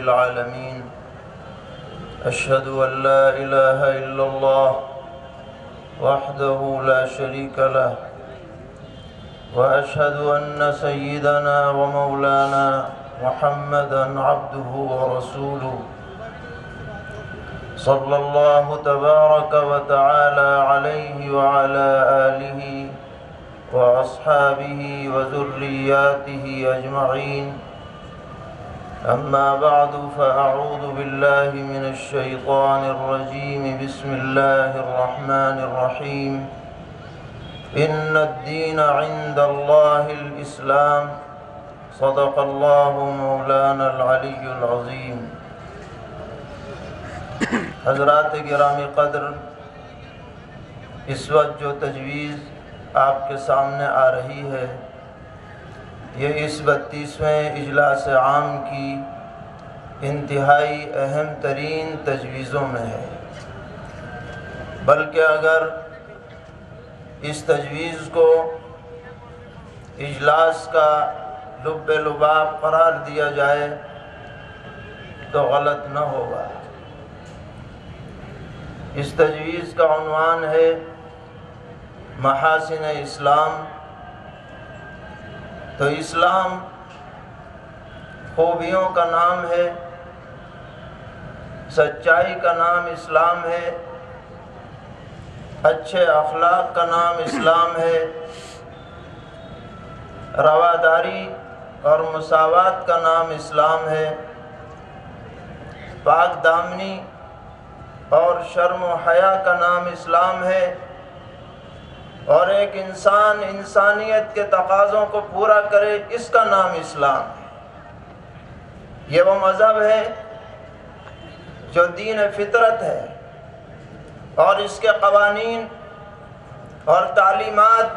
العالمين أشهد أن لا إله إلا الله وحده لا شريك له وأشهد أن سيدنا ومولانا محمدا عبده ورسوله صلى الله تبارك وتعالى عليه وعلى آله وأصحابه وذرياته أجمعين أما بعد فأعوذ بالله من الشيطان الرجيم بسم الله الرحمن الرحيم إن الدين عند الله الإسلام صدق الله مولانا العلي العظيم۔ حضرات گرامی قدر، اس وقت جو تجویز آپ کے سامنے آ رہی ہے یہ اس 32ویں اجلاس عام کی انتہائی اہم ترین تجویزوں میں ہے، بلکہ اگر اس تجویز کو اجلاس کا لب لباب قرار دیا جائے تو غلط نہ ہوگا۔ اس تجویز کا عنوان ہے محاسن اسلام۔ تو اسلام خوبیوں کا نام ہے، سچائی کا نام اسلام ہے، اچھے اخلاق کا نام اسلام ہے، رواداری اور مساوات کا نام اسلام ہے، پاک دامنی اور شرم و حیا کا نام اسلام ہے، اور ایک انسان انسانیت کے تقاضوں کو پورا کرے اس کا نام اسلام ہے۔ یہ وہ مذہب ہے جو دین فطرت ہے، اور اس کے قوانین اور تعلیمات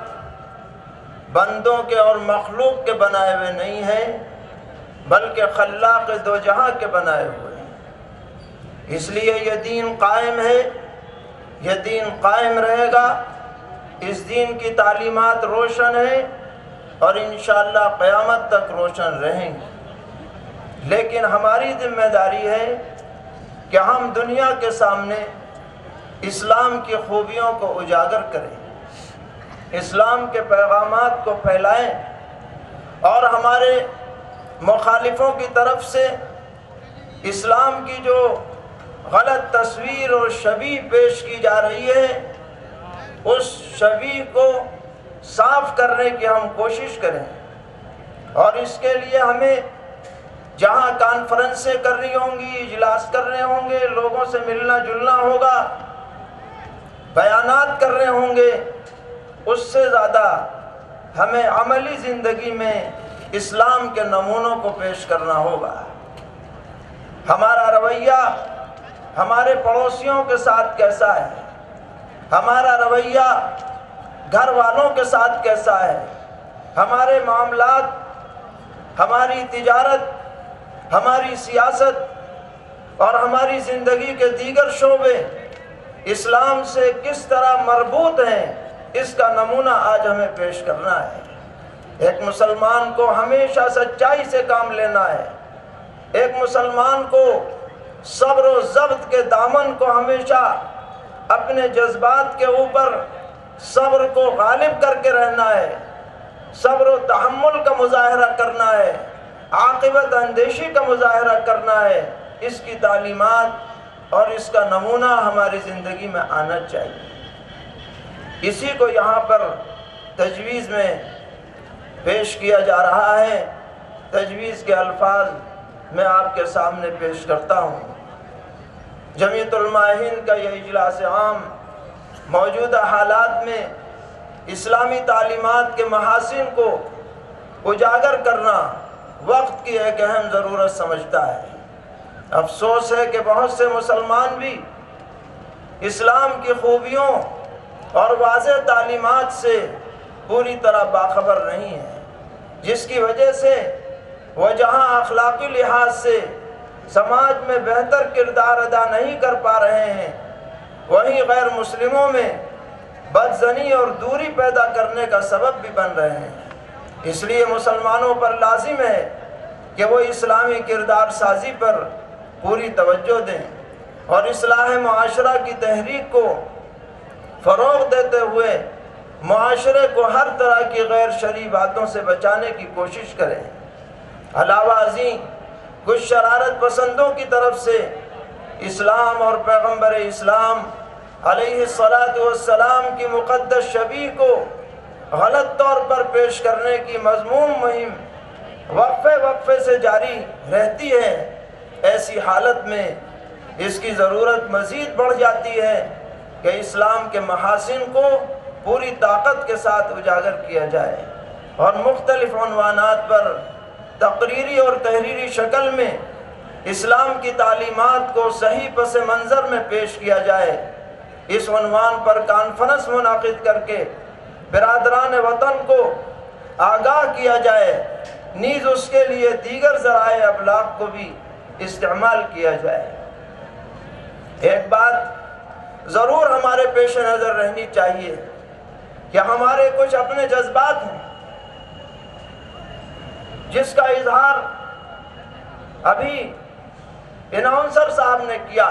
بندوں کے اور مخلوق کے بنائے ہوئے نہیں ہیں، بلکہ خلاق دو جہاں کے بنائے ہوئے ہیں۔ اس لیے یہ دین قائم ہے، یہ دین قائم رہے گا، اس دین کی تعلیمات روشن ہیں اور انشاءاللہ قیامت تک روشن رہیں گی۔ لیکن ہماری ذمہ داری ہے کہ ہم دنیا کے سامنے اسلام کی خوبیوں کو اجاگر کریں، اسلام کے پیغامات کو پھیلائیں، اور ہمارے مخالفوں کی طرف سے اسلام کی جو غلط تصویر اور شبیہ پیش کی جا رہی ہے اس شبیہ کو صاف کرنے کی ہم کوشش کریں۔ اور اس کے لیے ہمیں جہاں کانفرنسیں کرنی ہوں گی، اجلاس کرنے ہوں گے، لوگوں سے ملنا جلنا ہوگا، بیانات کرنے ہوں گے، اس سے زیادہ ہمیں عملی زندگی میں اسلام کے نمونوں کو پیش کرنا ہوگا۔ ہمارا رویہ ہمارے پڑوسیوں کے ساتھ کیسا ہے، ہمارا رویہ گھر والوں کے ساتھ کیسا ہے، ہمارے معاملات، ہماری تجارت، ہماری سیاست اور ہماری زندگی کے دیگر شعبے اسلام سے کس طرح مربوط ہیں، اس کا نمونہ آج ہمیں پیش کرنا ہے۔ ایک مسلمان کو ہمیشہ سچائی سے کام لینا ہے، ایک مسلمان کو صبر و ضبط کے دامن کو ہمیشہ اپنے جذبات کے اوپر صبر کو غالب کر کے رہنا ہے، صبر و تحمل کا مظاہرہ کرنا ہے، عاقبت اندیشی کا مظاہرہ کرنا ہے۔ اس کی تعلیمات اور اس کا نمونہ ہماری زندگی میں آنا چاہیے۔ اسی کو یہاں پر تجویز میں پیش کیا جا رہا ہے۔ تجویز کے الفاظ میں آپ کے سامنے پیش کرتا ہوں۔ جمعیت علماء ہند کا یہ اجلاس عام موجودہ حالات میں اسلامی تعلیمات کے محاسن کو اجاگر کرنا وقت کی ایک اہم ضرورت سمجھتا ہے۔ افسوس ہے کہ بہت سے مسلمان بھی اسلام کی خوبیوں اور واضح تعلیمات سے پوری طرح باخبر نہیں ہیں، جس کی وجہ سے وہ جہاں اخلاقی لحاظ سے سماج میں بہتر کردار ادا نہیں کر پا رہے ہیں، وہیں غیر مسلموں میں بدزنی اور دوری پیدا کرنے کا سبب بھی بن رہے ہیں۔ اس لیے مسلمانوں پر لازم ہے کہ وہ اسلامی کردار سازی پر پوری توجہ دیں اور اصلاح معاشرہ کی تحریک کو فروغ دیتے ہوئے معاشرے کو ہر طرح کی غیر شرعی باتوں سے بچانے کی کوشش کریں۔ علاوہ ازیں کچھ شرارت پسندوں کی طرف سے اسلام اور پیغمبر اسلام علیہ السلام کی مقدس شبیہ کو غلط طور پر پیش کرنے کی مذموم مہم وقفے سے جاری رہتی ہے۔ ایسی حالت میں اس کی ضرورت مزید بڑھ جاتی ہے کہ اسلام کے محاسن کو پوری طاقت کے ساتھ اجاگر کیا جائے اور مختلف عنوانات پر تقریری اور تحریری شکل میں اسلام کی تعلیمات کو صحیح پس منظر میں پیش کیا جائے۔ اس عنوان پر کانفرنس منعقد کر کے برادران وطن کو آگاہ کیا جائے، نیز اس کے لیے دیگر ذرائع ابلاغ کو بھی استعمال کیا جائے۔ ایک بات ضرور ہمارے پیش نظر رہنی چاہیے کہ ہمارے کچھ اپنے جذبات ہیں جس کا اظہار ابھی اناؤنسر صاحب نے کیا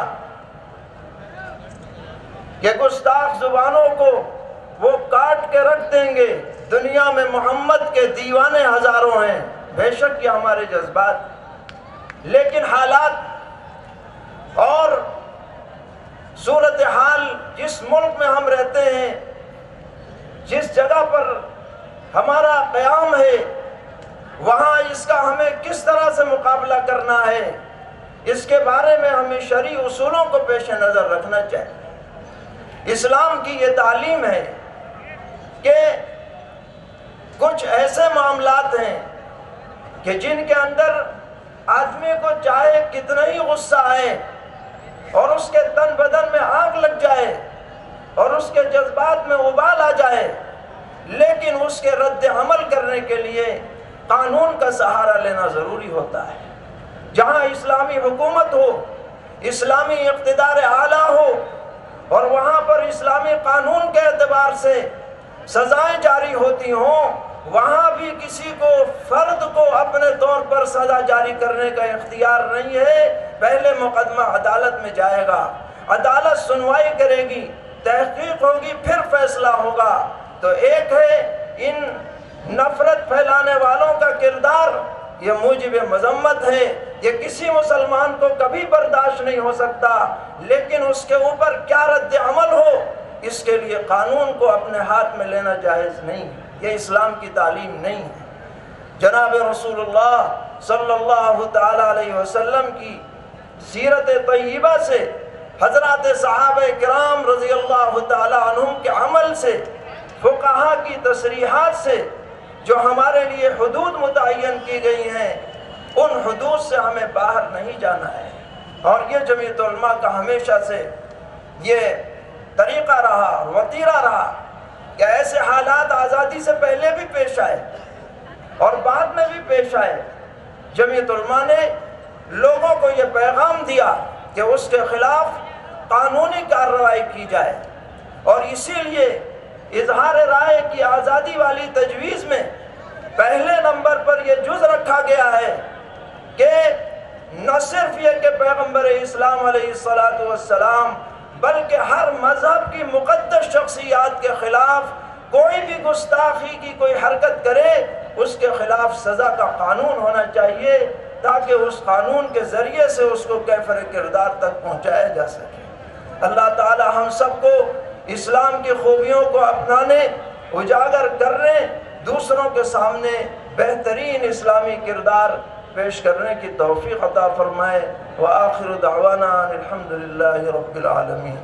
کہ گستاخ زبانوں کو وہ کاٹ کے رکھ دیں گے، دنیا میں محمد کے دیوانے ہزاروں ہیں۔ بے شک یہ ہمارے جذبات، لیکن حالات اور صورتحال جس ملک میں ہم رہتے ہیں، جس جگہ پر ہمارا قیام ہے، وہاں اس کا ہمیں کس طرح سے مقابلہ کرنا ہے، اس کے بارے میں ہمیں شرعی اصولوں کو پیش نظر رکھنا چاہیے۔ اسلام کی یہ تعلیم ہے کہ کچھ ایسے معاملات ہیں کہ جن کے اندر آدمی کو چاہے کتنا ہی غصہ آئے اور اس کے تن بدن میں آگ لگ جائے اور اس کے جذبات میں ابال آ جائے، لیکن اس کے رد عمل کرنے کے لیے قانون کا سہارا لینا ضروری ہوتا ہے۔ جہاں اسلامی حکومت ہو، اسلامی اقتدار اعلیٰ ہو اور وہاں پر اسلامی قانون کے اعتبار سے سزائیں جاری ہوتی ہوں، وہاں بھی کسی کو فرد کو اپنے طور پر سزا جاری کرنے کا اختیار نہیں ہے۔ پہلے مقدمہ عدالت میں جائے گا، عدالت سنوائی کرے گی، تحقیق ہوگی، پھر فیصلہ ہوگا۔ تو ایک ہے ان نفرت پھیلانے والوں کا کردار، یہ موجب مذمت ہے، یہ کسی مسلمان کو کبھی برداشت نہیں ہو سکتا، لیکن اس کے اوپر کیا رد عمل ہو اس کے لیے قانون کو اپنے ہاتھ میں لینا جائز نہیں ہے۔ یہ اسلام کی تعلیم نہیں ہے۔ جناب رسول اللہ صلی اللہ تعالی علیہ وسلم کی سیرت طیبہ سے، حضرات صحابہ کرام رضی اللہ تعالی عنہم کے عمل سے، فقہا کی تصریحات سے جو ہمارے لیے حدود متعین کی گئی ہیں، ان حدود سے ہمیں باہر نہیں جانا ہے۔ اور یہ جمعیت علماء کا ہمیشہ سے یہ طریقہ رہا، وتیرہ رہا کہ ایسے حالات آزادی سے پہلے بھی پیش آئے اور بعد میں بھی پیش آئے۔ جمعیت علماء نے لوگوں کو یہ پیغام دیا کہ اس کے خلاف قانونی کارروائی کی جائے، اور اسی لیے اظہار رائے کی آزادی والی تجویز میں پہلے نمبر پر یہ جز رکھا گیا ہے کہ نہ صرف یہ کہ پیغمبر اسلام علیہ السلام بلکہ ہر مذہب کی مقدس شخصیات کے خلاف کوئی بھی گستاخی کی کوئی حرکت کرے، اس کے خلاف سزا کا قانون ہونا چاہیے، تاکہ اس قانون کے ذریعے سے اس کو کیفر کردار تک پہنچایا جا سکے۔ اللہ تعالی ہم سب کو اسلام کی خوبیوں کو اپنانے، اجاگر کرنے، دوسروں کے سامنے بہترین اسلامی کردار پیش کرنے کی توفیق عطا فرمائے۔ وآخر دعوانا الحمدللہ رب العالمین۔